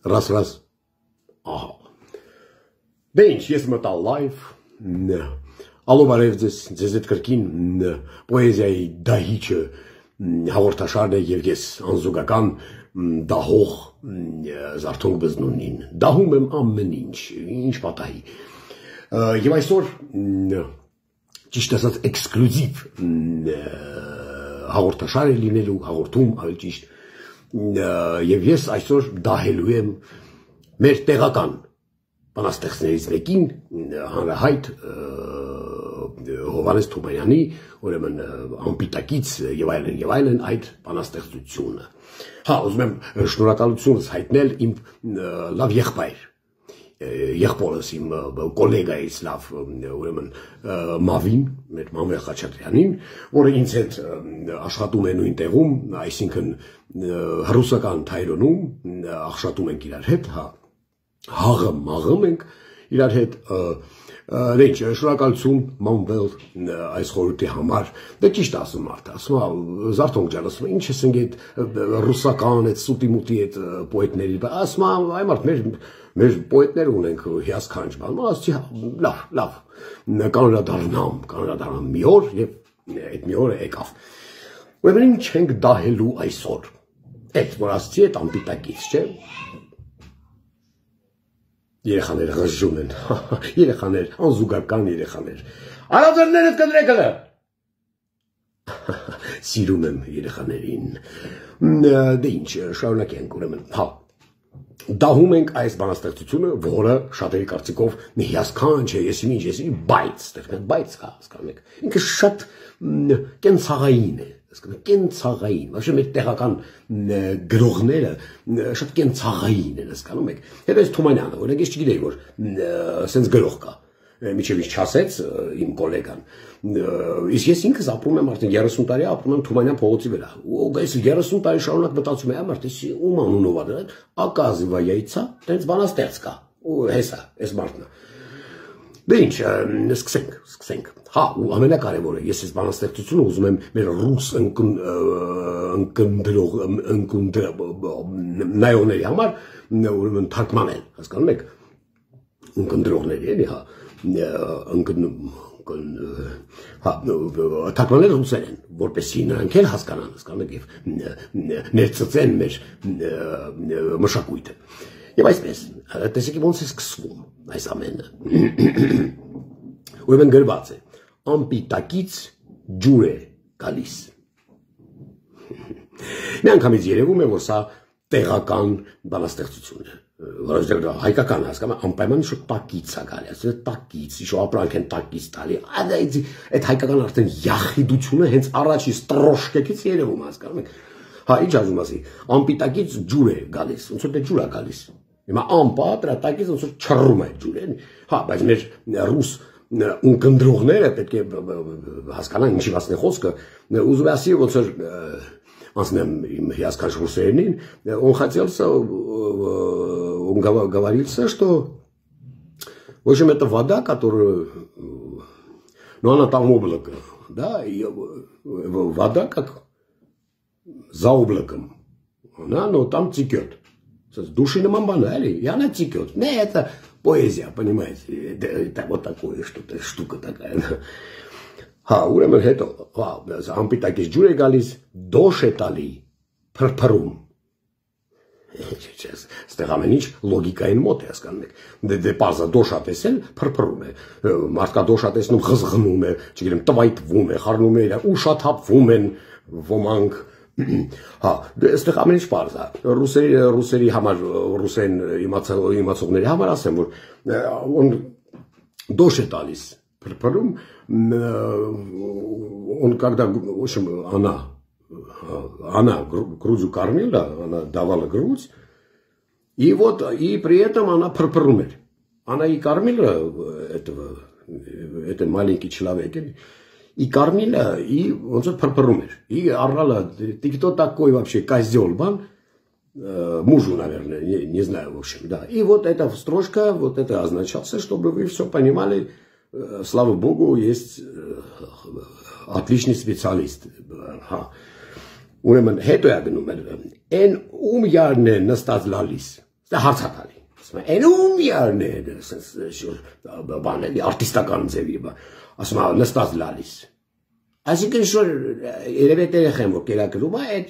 Ռաս, ահա, դե ինչ, ես մտա լայվ, ալո բարև ձեզ էդ կրկին պոեզիայի դահիճը հաղորդաշարն է և ես անզուգական դահող Զարթոնք Բզնունին, դահում եմ ամեն ինչ պատահի, և այսօր ճիշտ ասած էքսկլյուզիվ հաղորդաշար է լինելու, հաղորդում ավելի ճիշտ, և ես այսօր դահելու եմ մեր տեղական բանաստեղծներից մեկին, հանրահայտ Հովհաննես Թումանյանի, ուրեմն անպիտակից և այլն այդ բանաստեղծությունը։ Հա, ուզում եմ շնորհակալությունս հայտնել իմ լավ եղբայր, եղբորս իմ կոլեգայից լավ, ուրեմն Մավին, մեր Մանվել Խաչատրյանին, որը ինձ հետ աշխատում է նույն տեղում, այսինքն հռուսական Թայրոնում, աշխատում ենք իրար հետ, հա, հաղում ենք իրար հետ, ինչ, շնորհակալություն Մանվել այս խորհրդի համար, դե ճիշտ ասում մարդը, ասում է Զարթոնք ջան, ասում է ինչ ես ընկետ ռուսական այդ սուտի մուտի այդ պոետների, ասում է այ մարդ մեր պոետներ ունենք հիասքանչ բան, ասեցի լավ, կանոնադառնամ մի օր և այդ մի օրը եկավ, ուրեմն ինչ ենք դահելու այսօր, այդ որ ասեցի այդ անպիտակից, չէ, երեխաները ղժում են, երեխաներ, անզուգական երեխաներ, արածերներդ կդրեկը, սիրում եմ երեխաներին, դե ինչ, շարունակենք ուրեմն, հա, դահում ենք այս բանաստեղծությունը, որը շատերի կարծիքով մի հիասքանչ է, եսիմինչ, բայց, բայց կա, հասկանում եք, ինքը շատ կենցաղային է, կենցաղային, վաշը մեր տեղական գրողները շատ կենցաղային են, հասկանում եք, հետո այս Թումանյանը, օրինակ ես չգիտեի, որ սենց գրող կա, միջև ինչ չասեց իմ կոլեգան, իսկ ես ինքս ապրում եմ արդեն 30 տարի ապրում եմ Թումանյան փողոցի վրա, ու այս 30 տարի շարունակ մտածում եմ, մարդ, ես ում անունով ա դրա, ակազիվա яйца, տենց բանաստեղծ կա, ու հեսա, այս մարդն է։ Դե ինչ, սկսենք, հա, ու ամենակարևորը, ես այս բանաստեղծությունը ուզում եմ մեր ռուս նայողների համար ուրեմն թարգմանել, հասկանում եք, ընկնդրողների, էլի, հա, թարգմանել ռուսերեն, որպեսզի նրանք էլ հասկանան, հասկանում եք, և ներծծեն մեր մշակույթը։ Եվ այսպես, տեսեք ոնց է սկսվում այս ամենը, ուրեմն գրված է, անպիտակից ջուր է գալիս։ Մի անգամից երևում է, որ սա տեղական բանաստեղծություն է, հայկական հասկանում, անպայման շուտ տակից է գալի, տակից, իշո ապրանք են տակից տալի, այդ հայկական արդեն յախիդությունը հենց առաջից տրոշկեքից երևում հասկանում եք, հա, ինչ ասում ասի, անպիտակից ջուր է գալիս, ոնց որ դե ջուր է գալիս, հիմա անպա դրա տակից ոնց որ չռում է ջուրը, հա, բայց մեր ռուս ունկնդրողները պետք է հասկանան ինչի մասն է խոսքը, ուզում է ասի ոնց որ ասնեմ իմ հիասքանչ ռուսերենին, он говорится, что в общем это вода, которую, ну она там облако, да, и вода как за облаком, она, но там текет. Души на мамбанали, и она текет. Не, это поэзия, понимаете, это вот такое что-то, штука такая. Հա, ուրեմն հետո, անպիտակից ջուր է գալիս, դոշ է տալի, փրփրում։ Ստեղ ամեն ինչ լոգիկային մոտ է, հասկանում եք։ Դե պարզա դոշ ա տեսել, փրփրում է։ Մարդկա դոշ ա տեսնում, ղզղնում է, չգիտեմ, տվայտվում է, խառնում է, ուշաթափվում են ոմանք։ Հա, ստեղ ամեն ինչ պարզ է։ Ռուսերի համար, ռուսեն իմացողների համար ասեմ, որ դոշ է տալիս, փրփրում, он когда, в общем, она грудью кормила, она давала грудь, и вот, и при этом она прпрумер. Она и кормила это маленький человек, и кормила, и он же прпрумер. И орала, ты кто такой вообще, козел, бан? Мужу, наверное, не знаю, в общем, да. И вот эта строчка, вот это означало, чтобы вы все понимали, слава Богу, есть отличный специалист. Ուրեմն հետո է գնում են ում յարն է նստած լալիս Դա հարցատալի։ Ասում է, «Էնում յարն է, բան էլի արտիստական ձևի, ասում է, նստած լալիս»։ Այսինքն շոր երևի երեխան որ կերակրում է, այդ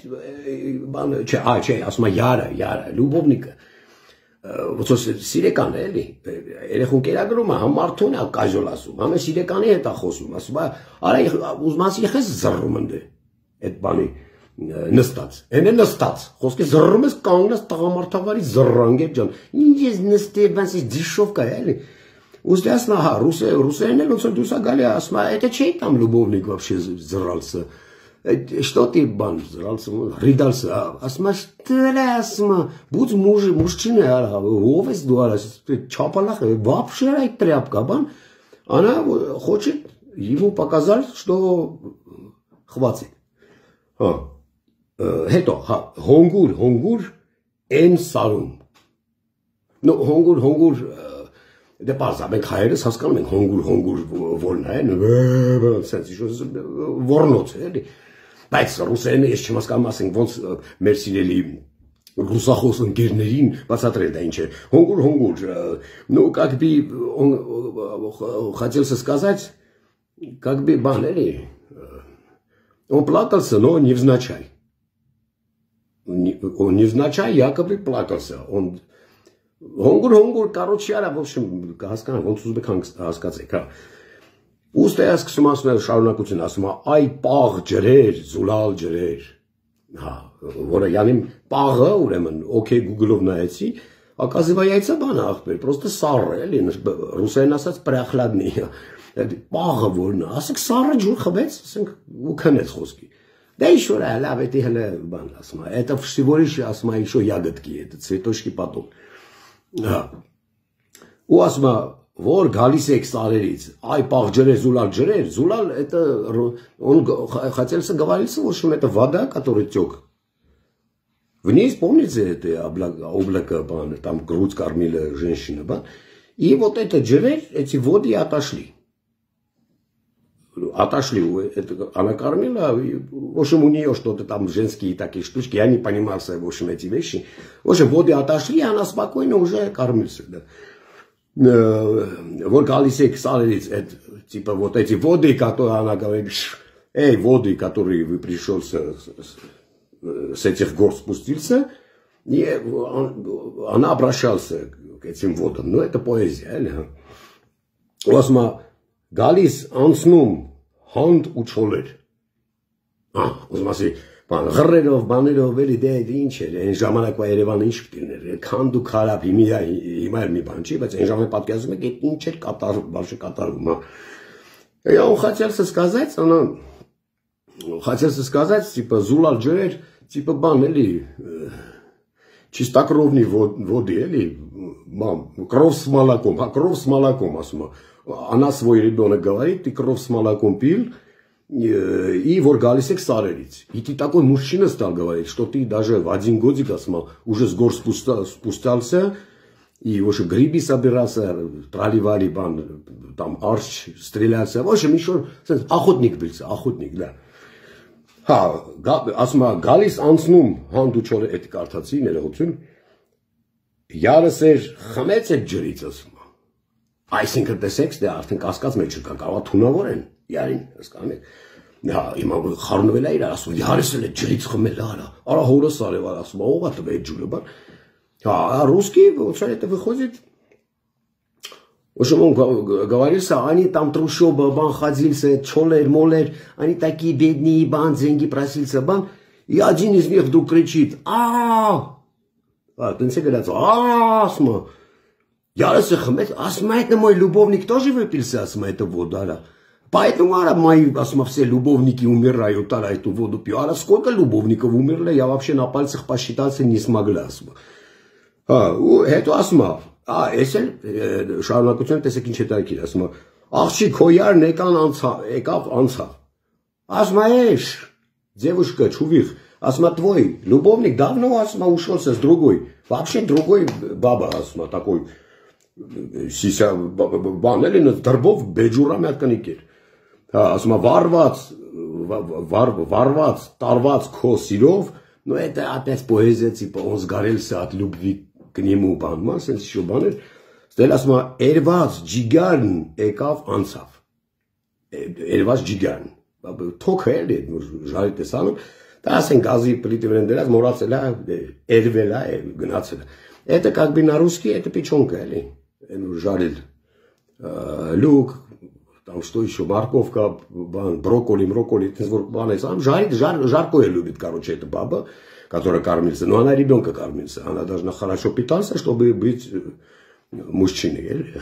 բանը, չէ, ասում է յարը, լուբովնիկը։ Ոնց սիրեկան է էլի, երեխուն կերակրում է, համ մարդուն է կաժոլ ասում, համ սիրեկանի հետ է խոսում, ասում է, արա ուզմաս եղես զռռում ընդ այդ բանի նստած, այն է նստած, խոսքի զռռում ես կանգնած տղամարդավարի զռռանգեր ջան, ինչ ես նստել, բանս ես դիշով կա էլի, ուստի ասում է, հա, ռուսերեն էլ ոնց որ դուրս է գալի, ասում է, это чей там любовник вообще зрался, что ты бан зрался, ридался, ասում է, asում է, будь мужчина, ով ես դու արա, չապալախ, вообще այդ тряпка, бан, она хочет ему показать, что хватит, հա, հետո, հոնգուր են սարում, հոնգուր, դե պարզ է, մենք հայերս հասկանում ենք հոնգուր որն է, սենց որնոց է, էլի, բայց ռուսերենը ես չեմ հասկանում, ասենք, ոնց մեր սիրելի ռուսախոս ընկերներին բացատրել դա ինչ է, հոնգուր, ну, как бы, хотел сказать, как бы, бан, էլի, он плакался, но невзначай. Он невзначай якобы плакался. Он հոնգուր, короче, արա, в общем, հասկանան, ոնց ուզում եք հասկացեք, հա։ Ուստի ասում ասում է շարունակություն, ասում է, այ պաղ ջրեր, զուլալ ջրեր, հա, որը յանիմ պաղը, ուրեմն, օքեյ Google-ով նայեցի, оказывается, բան ախպեր, просто սառը, էլի, ռուսերեն ասած պրախլադնի, պաղը որն է, ասենք սառը ջուր խմեց, ասենք ու քնեց խոսքի։ Да еще лав эти бан, ասում է, это всего лишь, ասում է, еще ягодки, это цветочки потом. Ու ասում է, որ գալիս եք սարերից, այ պաղ ջրեր, զուլալ, это, он хотел говорить, в общем, это вода, которая тек. Вниз, помните, это облако, там грудь кормила женщина, и вот это ջրեր, эти воды отошли. Она кормила, в общем, у нее что-то там женские такие штучки, я не понимал, в общем, эти вещи. В общем, воды отошли, она спокойно уже кормится, да. Вот галисек салиц, типа вот эти воды, которые она говорит, воды, которые вы пришел с этих гор спустился, и она обращалась к этим водам. Ну, это поэзия, Осма Галис անցնում հանդ ու չոլեր։ Ուզում ասի, ղռերով, բաներով, էլի դե ինչ էր, այն ժամանակվա Երևանը ինչ կտիրներ, քանդ ու քարապ, հիմա էլ մի բան չի, բայց այն ժամանակ պատկերացնում եք, այդ ինչ էր կատարում, բաշը կատարում, Он хотел сказать, типа, зулал ջրեր, типа, бан, էլի, чистокровные воды, էլի, кровь с молоком, ասում է, Она свой ребенок говорит, ты кровь с молоком пил, и вот галисек сарелиц. И ты такой мужчина стал говорить, что ты даже в 1 годик уже с гор спускался, и в общем гриби собирался, проливали бан, там арч стрелялся. В общем, еще охотник был, да. Ասում գալիս անցնում հանդուչորը այդ կարդացի ներողություն Յարս էր խմեց այդ ջրից ասում Այսինքն տեսեք, դե արդեն կասկած մեջ չկա, կարող թունավոր են, յարին, հասկանում եք։ Նա հիմա խառնվել է իրար, ասում, յարս էլ է ջրից խմել, արա հորս արև, ասում, ով է տվել ջուրը, բան։ Русский, вот это выходит, в общем, он говорился, они там трущоба, бан ходился, чолер, молер, они такие бедные, бан, деньги просился, бан, и один из них вдруг кричит, Тенце говорят, асма. Ярос Ахмед, асма, это мой любовник тоже выпился, асма, эту воду, Поэтому, мои, асма, все любовники умирают, эту воду пью. Сколько любовников умерли, я вообще на пальцах посчитаться не смогла, асма. Это асма. Если, շարունակություն տեսեք ինչ է տակիր, ասում աղջի քո յարն եկավ անցավ, ասում девушка, чувих, асма твой любовник давно, асма, ушелся с другой, вообще другой баба, асма, такой, սիսա բան էլի դրբով բեջուրամի հատկանիկ էր ասում վարված տարված քո սիրով но это опять поэзия типа он сгорелся от любви к կնիմու բանման, սենց շո բաներ, ստել ասում է, երված ջիգարն եկավ անցավ, երված ջիգարն, թոքը էլ է, ժարի տեսանում, դա ասեն գազի պլիտի վրեն դրած, մորացել է, երվել է, գնացել է, это как бы на русский, это печенка, или, жарил, лук, там что еще, морковка, брокколи, жаркое любит, короче, эта баба, которая кормится, но она ребенка кормится, она должна хорошо питаться, чтобы быть мужчиной.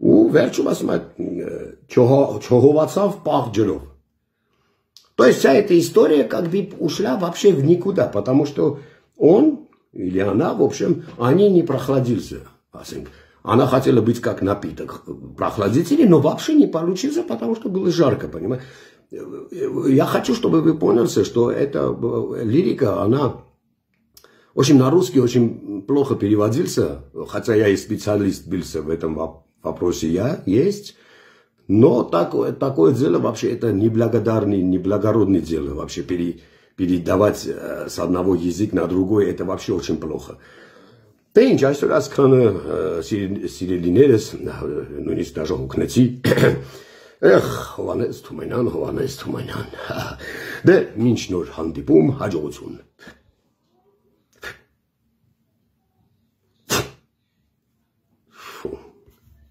У վերջում ասում է չհովացավ պաղ ջրով. То есть вся эта история как бы ушла вообще в никуда, потому что он или она, в общем, они не прохладился. Она хотела быть как напиток прохладительный, но вообще не получился, потому что было жарко, понимаете? Я хочу, чтобы вы поняли, что эта лирика, она очень на русский очень плохо переводился, хотя я и специалист бился в этом вопросе, я есть, но такое дело вообще, это неблагодарное, неблагородное дело, вообще передавать с одного языка на другой, это вообще очень плохо. Դե ինչ, այսօր ասքանը սիրելիներս, նույնիսկ դաժան հոգնեցի, Հովանես Թումանյան, դե մինչ նոր հանդիպում, հաջողություն։